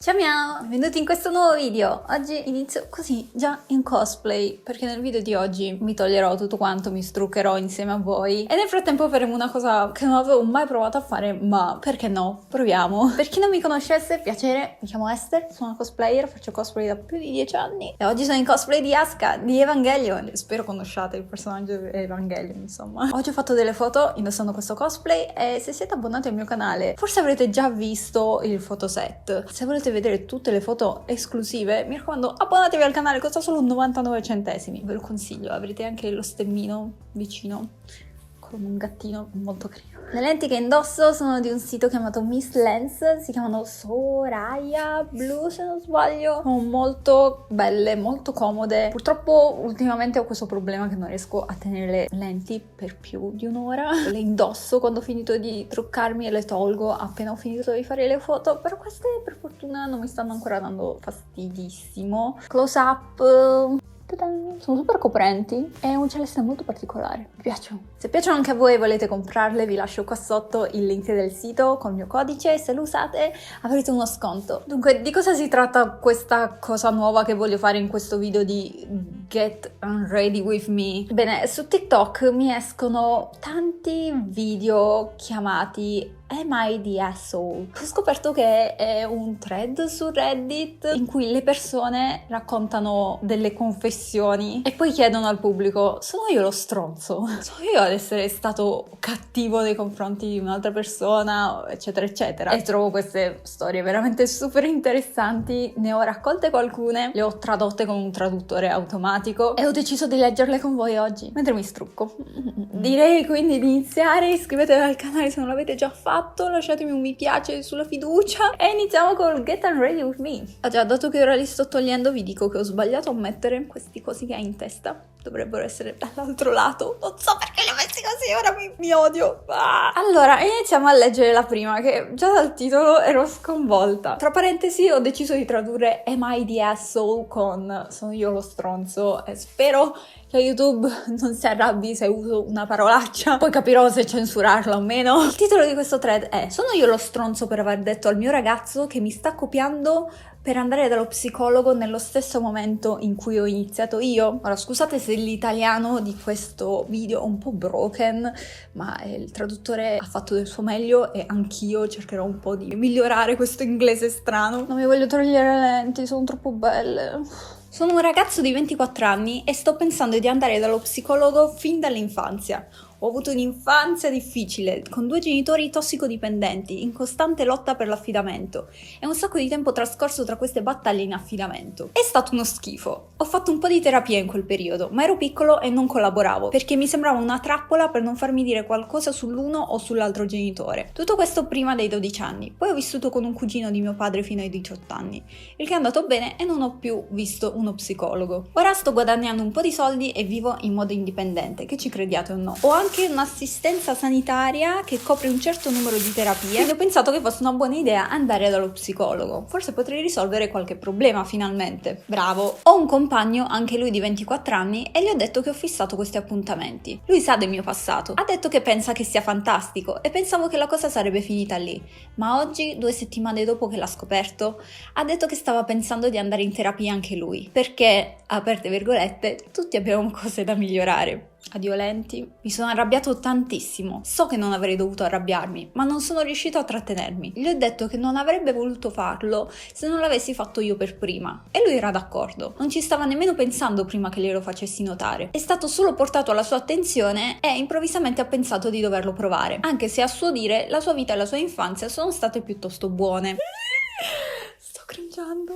Ciao miau, benvenuti in questo nuovo video. Oggi inizio così, già in cosplay, perché nel video di oggi mi toglierò tutto quanto, mi struccherò insieme a voi e nel frattempo faremo una cosa che non avevo mai provato a fare, ma perché no? Proviamo. Per chi non mi conoscesse, piacere, mi chiamo Esther, sono una cosplayer, faccio cosplay da più di 10 anni e oggi sono in cosplay di Asuka, di Evangelion. Spero conosciate il personaggio di Evangelion, insomma. Oggi ho fatto delle foto indossando questo cosplay e se siete abbonati al mio canale forse avrete già visto il fotoset. Se volete vedere tutte le foto esclusive, mi raccomando, abbonatevi al canale, costa solo 99 centesimi, ve lo consiglio, avrete anche lo stemmino vicino con un gattino molto carino. Le lenti che indosso sono di un sito chiamato Miss Lens, si chiamano Soraya Blu se non sbaglio, sono molto belle, molto comode. Purtroppo ultimamente ho questo problema che non riesco a tenere le lenti per più di un'ora, le indosso quando ho finito di truccarmi e le tolgo appena ho finito di fare le foto, però queste per fortuna non mi stanno ancora dando fastidissimo. Close up, sono super coprenti e un celeste molto particolare, mi piacciono. Se piacciono anche a voi e volete comprarle, vi lascio qua sotto il link del sito col mio codice, se lo usate avrete uno sconto. Dunque, di cosa si tratta questa cosa nuova che voglio fare in questo video di Get Unready With Me? Bene, su TikTok mi escono tanti video chiamati Am I the Asshole? Ho scoperto che è un thread su Reddit in cui le persone raccontano delle confessioni e poi chiedono al pubblico: sono io lo stronzo? Sono io ad essere stato cattivo nei confronti di un'altra persona, eccetera eccetera. E trovo queste storie veramente super interessanti, ne ho raccolte qualcune, le ho tradotte con un traduttore automatico e ho deciso di leggerle con voi oggi mentre mi strucco. Direi quindi di iniziare, iscrivetevi al canale se non l'avete già fatto, lasciatemi un mi piace sulla fiducia e iniziamo col Get Unready With Me. Ah già, dato che ora li sto togliendo vi dico che ho sbagliato a mettere questi cosi che hai in testa, dovrebbero essere dall'altro lato, non so perché li ho messi così, ora mi odio. Allora, iniziamo a leggere la prima, che già dal titolo ero sconvolta. Tra parentesi ho deciso di tradurre Am I the Asshole con sono io lo stronzo e spero che YouTube non si arrabbi se uso una parolaccia, poi capirò se censurarla o meno. Il titolo di questo thread è: sono io lo stronzo per aver detto al mio ragazzo che mi sta copiando per andare dallo psicologo nello stesso momento in cui ho iniziato io? Ora, scusate se l'italiano di questo video è un po' broken, ma il traduttore ha fatto del suo meglio e anch'io cercherò un po' di migliorare questo inglese strano. Non mi voglio togliere le lenti, sono troppo belle. Sono un ragazzo di 24 anni e sto pensando di andare dallo psicologo fin dall'infanzia. Ho avuto un'infanzia difficile, con 2 genitori tossicodipendenti, in costante lotta per l'affidamento, e un sacco di tempo trascorso tra queste battaglie in affidamento. È stato uno schifo. Ho fatto un po' di terapia in quel periodo, ma ero piccolo e non collaboravo, perché mi sembrava una trappola per non farmi dire qualcosa sull'uno o sull'altro genitore. Tutto questo prima dei 12 anni. Poi ho vissuto con un cugino di mio padre fino ai 18 anni, il che è andato bene e non ho più visto uno psicologo. Ora sto guadagnando un po' di soldi e vivo in modo indipendente, che ci crediate o no. Ho anche un'assistenza sanitaria che copre un certo numero di terapie, quindi ho pensato che fosse una buona idea andare dallo psicologo. Forse potrei risolvere qualche problema finalmente. Bravo! Ho un compagno, anche lui di 24 anni, e gli ho detto che ho fissato questi appuntamenti. Lui sa del mio passato, ha detto che pensa che sia fantastico e pensavo che la cosa sarebbe finita lì, ma oggi, 2 settimane dopo che l'ha scoperto, ha detto che stava pensando di andare in terapia anche lui, perché, aperte virgolette, tutti abbiamo cose da migliorare. Addio lenti. Mi sono arrabbiato tantissimo. So che non avrei dovuto arrabbiarmi, ma non sono riuscito a trattenermi. Gli ho detto che non avrebbe voluto farlo se non l'avessi fatto io per prima. E lui era d'accordo. Non ci stava nemmeno pensando prima che glielo facessi notare. È stato solo portato alla sua attenzione e improvvisamente ha pensato di doverlo provare. Anche se a suo dire la sua vita e la sua infanzia sono state piuttosto buone.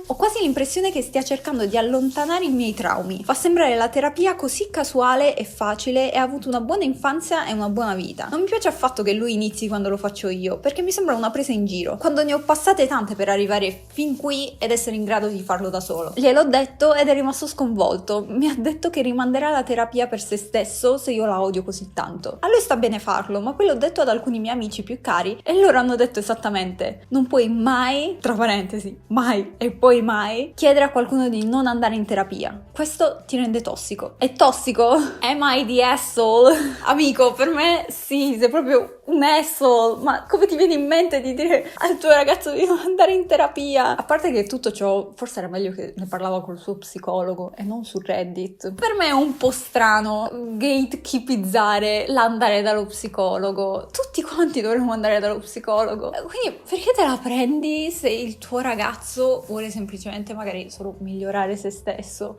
Ho quasi l'impressione che stia cercando di allontanare i miei traumi. Fa sembrare la terapia così casuale e facile e ha avuto una buona infanzia e una buona vita. Non mi piace affatto che lui inizi quando lo faccio io, perché mi sembra una presa in giro, quando ne ho passate tante per arrivare fin qui ed essere in grado di farlo da solo. Gliel'ho detto ed è rimasto sconvolto. Mi ha detto che rimanderà la terapia per se stesso se io la odio così tanto. A lui sta bene farlo, ma poi l'ho detto ad alcuni miei amici più cari e loro hanno detto esattamente: non puoi mai, tra parentesi, mai e poi mai chiedere a qualcuno di non andare in terapia. Questo ti rende tossico. È tossico? Am I the asshole? Amico, per me sì, sei proprio un asshole, ma come ti viene in mente di dire al tuo ragazzo di non andare in terapia? A parte che tutto ciò, forse era meglio che ne parlava col suo psicologo e non su Reddit. Per me è un po' strano gatekeepizzare l'andare dallo psicologo. Tutti quanti dovremmo andare dallo psicologo. Quindi perché te la prendi se il tuo ragazzo vuole semplicemente magari solo migliorare se stesso?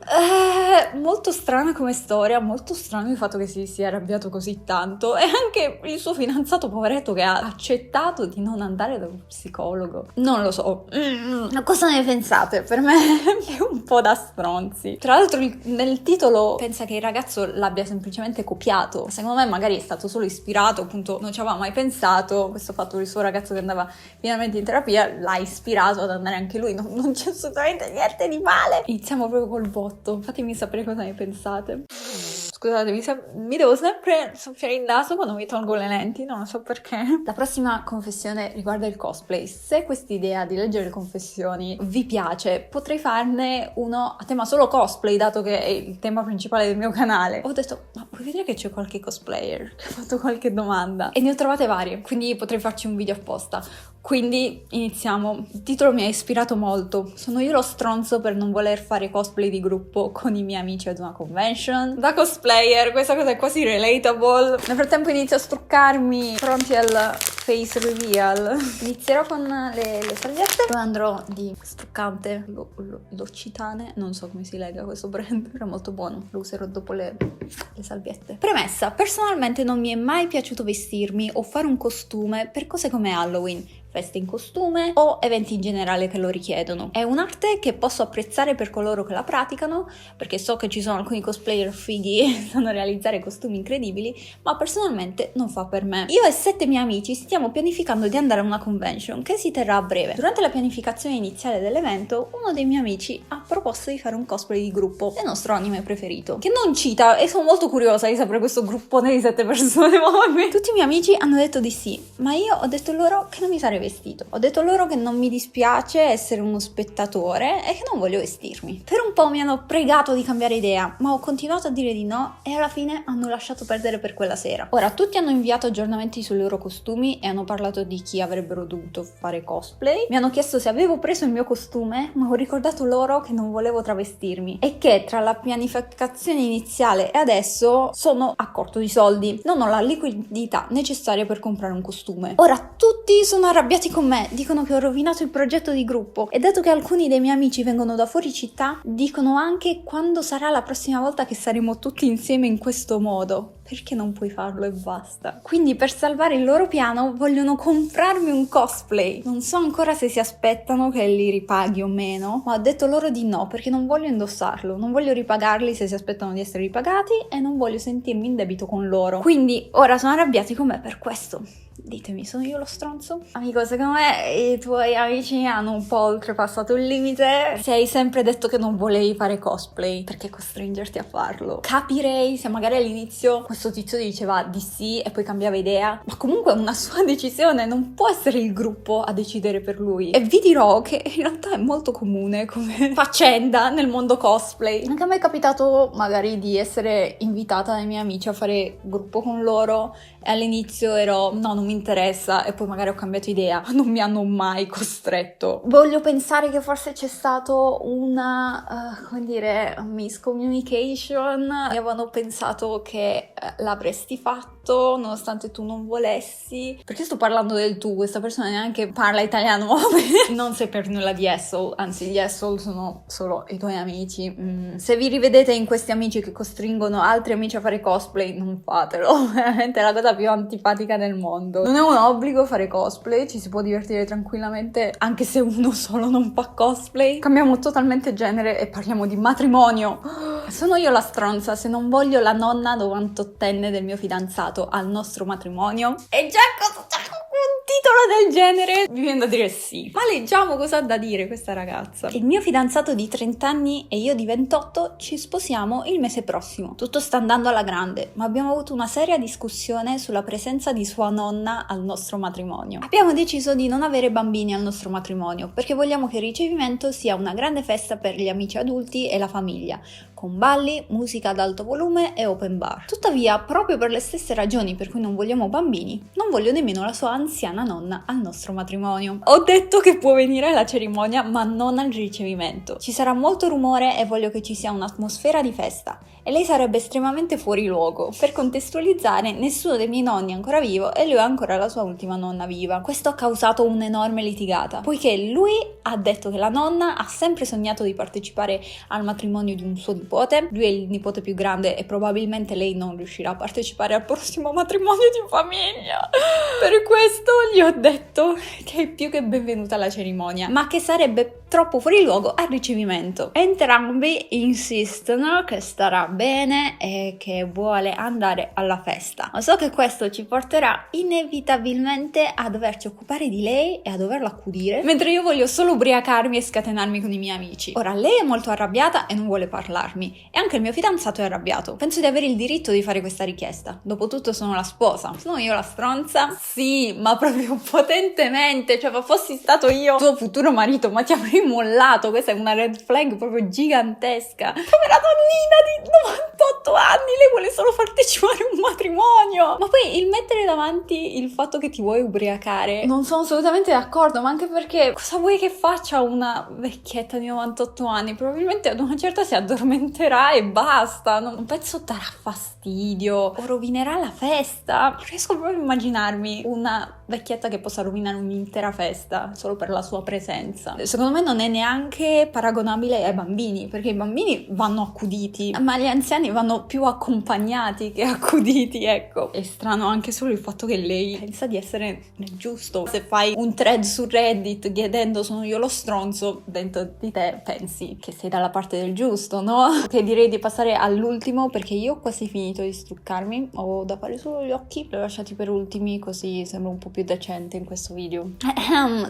Molto strana come storia, molto strano il fatto che si sia arrabbiato così tanto e anche il suo fidanzato poveretto che ha accettato di non andare dallo psicologo. Non lo so. Cosa ne pensate? Per me è un po' da stronzi. Tra l'altro nel titolo pensa che il ragazzo l'abbia semplicemente copiato. Secondo me magari è stato solo ispirato, appunto non ci aveva mai pensato. Questo fatto del suo ragazzo che andava finalmente in terapia l'ha ispirato ad andare anche lui. Non c'è assolutamente niente di male. Iniziamo proprio col botto. Fatemi sapere cosa ne pensate. Scusate, mi devo sempre soffiare il naso quando mi tolgo le lenti, non lo so perché. La prossima confessione riguarda il cosplay. Se quest'idea di leggere le confessioni vi piace, potrei farne uno a tema solo cosplay, dato che è il tema principale del mio canale. Ho detto, ma vuoi vedere che c'è qualche cosplayer che ha fatto qualche domanda? E ne ho trovate varie, quindi potrei farci un video apposta. Quindi iniziamo. Il titolo mi ha ispirato molto. Sono io lo stronzo per non voler fare cosplay di gruppo con i miei amici ad una convention? Da cosplayer, questa cosa è quasi relatable. Nel frattempo inizio a struccarmi, pronti al face reveal. Inizierò con le salviette. Poi andrò di struccante l'occitane. Non so come si lega questo brand, però è molto buono. Lo userò dopo le salviette. Premessa: personalmente non mi è mai piaciuto vestirmi o fare un costume per cose come Halloween, feste in costume o eventi in generale che lo richiedono. È un'arte che posso apprezzare per coloro che la praticano, perché so che ci sono alcuni cosplayer fighi e sanno realizzare costumi incredibili, ma personalmente non fa per me. Io e 7 miei amici stiamo pianificando di andare a una convention che si terrà a breve. Durante la pianificazione iniziale dell'evento, uno dei miei amici ha proposto di fare un cosplay di gruppo del nostro anime preferito, che non cita, e sono molto curiosa di sapere questo gruppone di 7 persone. Tutti i miei amici hanno detto di sì, ma io ho detto loro che non mi sarei vestito. Ho detto loro che non mi dispiace essere uno spettatore e che non voglio vestirmi. Per un po' mi hanno pregato di cambiare idea, ma ho continuato a dire di no e alla fine hanno lasciato perdere per quella sera. Ora, tutti hanno inviato aggiornamenti sui loro costumi e hanno parlato di chi avrebbero dovuto fare cosplay. Mi hanno chiesto se avevo preso il mio costume, ma ho ricordato loro che non volevo travestirmi e che tra la pianificazione iniziale e adesso sono a corto di soldi. Non ho la liquidità necessaria per comprare un costume. Ora tutti sono arrabbiati con me, dicono che ho rovinato il progetto di gruppo e dato che alcuni dei miei amici vengono da fuori città, dicono anche quando sarà la prossima volta che saremo tutti insieme in questo modo. Perché non puoi farlo e basta? Quindi per salvare il loro piano vogliono comprarmi un cosplay. Non so ancora se si aspettano che li ripaghi o meno, ma ho detto loro di no perché non voglio indossarlo, non voglio ripagarli se si aspettano di essere ripagati e non voglio sentirmi in debito con loro. Quindi ora sono arrabbiati con me per questo. Ditemi, sono io lo stronzo? Amico, secondo me i tuoi amici hanno un po' oltrepassato il limite. Se hai sempre detto che non volevi fare cosplay, perché costringerti a farlo? Capirei se magari all'inizio questo tizio diceva di sì e poi cambiava idea, ma comunque è una sua decisione, non può essere il gruppo a decidere per lui. E vi dirò che in realtà è molto comune come faccenda nel mondo cosplay. Anche a me è capitato magari di essere invitata dai miei amici a fare gruppo con loro e all'inizio ero no, non mi interessa, e poi magari ho cambiato idea, non mi hanno mai costretto. Voglio pensare che forse c'è stato una come dire, miscommunication, e avevano pensato che l'avresti fatto nonostante tu non volessi. Perché sto parlando del tu? Questa persona neanche parla italiano. Non sei per nulla di asshole, anzi gli asshole sono solo i tuoi amici. Se vi rivedete in questi amici che costringono altri amici a fare cosplay, non fatelo, veramente è la cosa più antipatica del mondo. Non è un obbligo fare cosplay, ci si può divertire tranquillamente anche se uno solo non fa cosplay. Cambiamo totalmente genere e parliamo di matrimonio. Sono io la stronza se non voglio la nonna 98enne del mio fidanzato al nostro matrimonio. E già un titolo del genere mi viene da dire sì. Ma leggiamo cosa ha da dire questa ragazza. Il mio fidanzato di 30 anni e io di 28 ci sposiamo il mese prossimo. Tutto sta andando alla grande, ma abbiamo avuto una seria discussione sulla presenza di sua nonna al nostro matrimonio. Abbiamo deciso di non avere bambini al nostro matrimonio perché vogliamo che il ricevimento sia una grande festa per gli amici adulti e la famiglia, con balli, musica ad alto volume e open bar. Tuttavia, proprio per le stesse ragioni per cui non vogliamo bambini, non voglio nemmeno la sua anziana nonna al nostro matrimonio. Ho detto che può venire alla cerimonia, ma non al ricevimento. Ci sarà molto rumore e voglio che ci sia un'atmosfera di festa. E lei sarebbe estremamente fuori luogo. Per contestualizzare, nessuno dei miei nonni è ancora vivo e lui ha ancora la sua ultima nonna viva. Questo ha causato un'enorme litigata, poiché lui ha detto che la nonna ha sempre sognato di partecipare al matrimonio di un suo nipote. Lui è il nipote più grande e probabilmente lei non riuscirà a partecipare al prossimo matrimonio di famiglia. Per questo gli ho detto che è più che benvenuta alla cerimonia, ma che sarebbe troppo fuori luogo al ricevimento. Entrambi insistono che starà bene e che vuole andare alla festa. Ma so che questo ci porterà inevitabilmente a doverci occupare di lei e a doverla accudire, mentre io voglio solo ubriacarmi e scatenarmi con i miei amici. Ora lei è molto arrabbiata e non vuole parlarmi, e anche il mio fidanzato è arrabbiato. Penso di avere il diritto di fare questa richiesta. Dopotutto sono la sposa. Sono io la stronza? Sì, ma proprio potentemente. Cioè, ma fossi stato io tuo futuro marito, ma ti avrei mollato. Questa è una red flag proprio gigantesca. Povera donnina di 98 anni, lei vuole solo partecipare a un matrimonio. Ma poi il mettere davanti il fatto che ti vuoi ubriacare, non sono assolutamente d'accordo, ma anche perché cosa vuoi che faccia una vecchietta di 98 anni? Probabilmente ad una certa si addormenterà e basta. Non penso darà fastidio o rovinerà la festa. Non riesco proprio a immaginarmi una vecchietta che possa rovinare un'intera festa solo per la sua presenza. Secondo me non è neanche paragonabile ai bambini, perché i bambini vanno accuditi, ma gli anziani vanno più accompagnati che accuditi, ecco. È strano anche solo il fatto che lei pensa di essere nel giusto. Se fai un thread su Reddit chiedendo sono io lo stronzo, dentro di te pensi che sei dalla parte del giusto, no? Ok, direi di passare all'ultimo perché io ho quasi finito di struccarmi, ho da fare solo gli occhi, li ho lasciati per ultimi così sembra un po' più decente in questo video.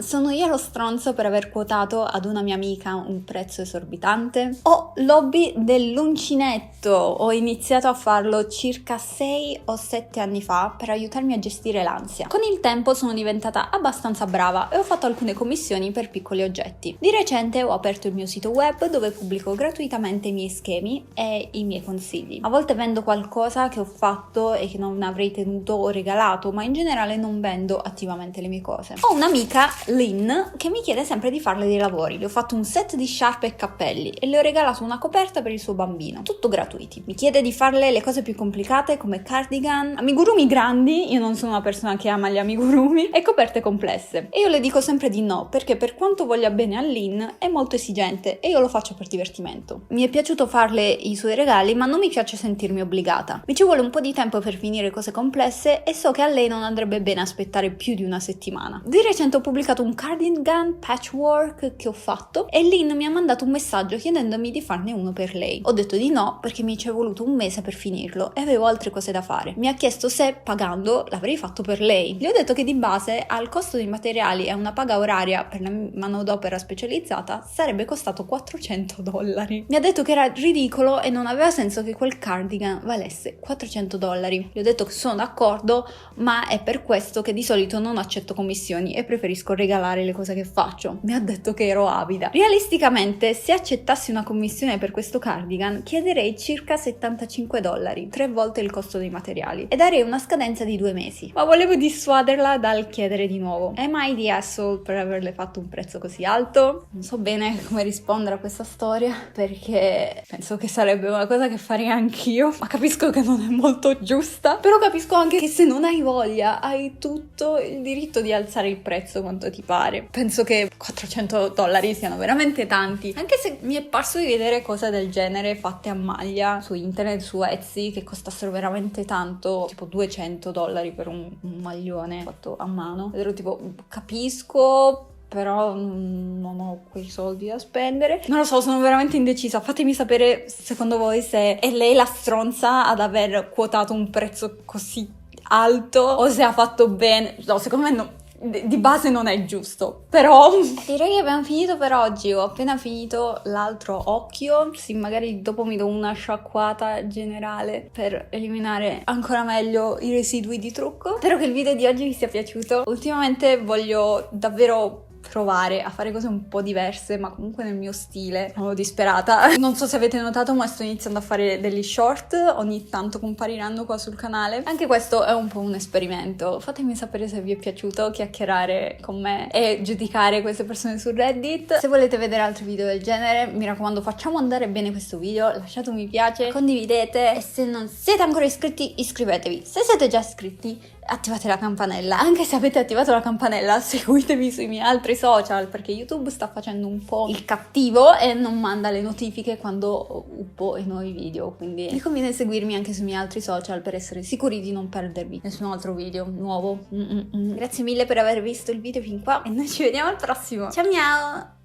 Sono io lo stronzo per aver quotato ad una mia amica un prezzo esorbitante? Ho l'hobby dell'uncinetto, ho iniziato a farlo circa 6 o 7 anni fa per aiutarmi a gestire l'ansia. Con il tempo sono diventata abbastanza brava e ho fatto alcune commissioni per piccoli oggetti. Di recente ho aperto il mio sito web dove pubblico gratuitamente i miei schemi e i miei consigli. A volte vendo qualcosa che ho fatto e che non avrei tenuto o regalato, ma in generale non vendo attivamente le mie cose. Ho un'amica, Lynn, che mi chiede sempre di farle dei lavori. Le ho fatto un set di sciarpe e cappelli e le ho regalato una coperta per il suo bambino, tutto gratuiti. Mi chiede di farle le cose più complicate come cardigan, amigurumi grandi, io non sono una persona che ama gli amigurumi, e coperte complesse. E io le dico sempre di no, perché per quanto voglia bene a Lynn è molto esigente e io lo faccio per divertimento. Mi è piaciuto farle i suoi regali, ma non mi piace sentirmi obbligata. Mi ci vuole un po' di tempo per finire cose complesse e so che a lei non andrebbe bene aspettare più di una settimana. Di recente ho pubblicato un cardigan patchwork che ho fatto e Lynn mi ha mandato un messaggio chiedendomi di farne uno per lei. Ho detto di no perché mi ci è voluto un mese per finirlo e avevo altre cose da fare. Mi ha chiesto se pagando l'avrei fatto per lei. Gli ho detto che di base al costo dei materiali e una paga oraria per la manodopera specializzata sarebbe costato $400. Mi ha detto che era ridicolo e non aveva senso che quel cardigan valesse $400. Gli ho detto che sono d'accordo, ma è per questo che di solito non accetto commissioni e preferisco regalare le cose che faccio. Mi ha detto che ero avida. Realisticamente, se accettassi una commissione per questo cardigan, chiederei circa $75, 3 volte il costo dei materiali, e darei una scadenza di 2 mesi. Ma volevo dissuaderla dal chiedere di nuovo. Am I the asshole per averle fatto un prezzo così alto? Non so bene come rispondere a questa storia, perché penso che sarebbe una cosa che farei anch'io, ma capisco che non è molto giusta. Però capisco anche che se non hai voglia, hai tutto il diritto di alzare il prezzo quanto ti pare. Penso che $400 siano veramente tanti, anche se mi è parso di vedere cose del genere fatte a maglia su internet, su Etsy, che costassero veramente tanto, tipo $200 per un maglione fatto a mano. Ed ero tipo, capisco, però non ho quei soldi da spendere. Non lo so, sono veramente indecisa. Fatemi sapere secondo voi se è lei la stronza ad aver quotato un prezzo così alto o se ha fatto bene. No, secondo me no. di base non è giusto, però direi che abbiamo finito per oggi. Ho appena finito l'altro occhio, sì, magari dopo mi do una sciacquata generale per eliminare ancora meglio i residui di trucco. Spero che il video di oggi vi sia piaciuto. Ultimamente voglio davvero provare a fare cose un po' diverse, ma comunque nel mio stile. Sono disperata. Non so se avete notato, ma sto iniziando a fare degli short, ogni tanto compariranno qua sul canale. Anche questo è un po' un esperimento. Fatemi sapere se vi è piaciuto chiacchierare con me e giudicare queste persone su Reddit. Se volete vedere altri video del genere, mi raccomando, facciamo andare bene questo video, lasciate un mi piace, condividete e se non siete ancora iscritti, iscrivetevi. Se siete già iscritti, attivate la campanella. Anche se avete attivato la campanella, seguitemi sui miei altri social, perché YouTube sta facendo un po' il cattivo e non manda le notifiche quando uppo i nuovi video, quindi vi conviene seguirmi anche sui miei altri social per essere sicuri di non perdervi nessun altro video nuovo. Grazie mille per aver visto il video fin qua e noi ci vediamo al prossimo. Ciao miao!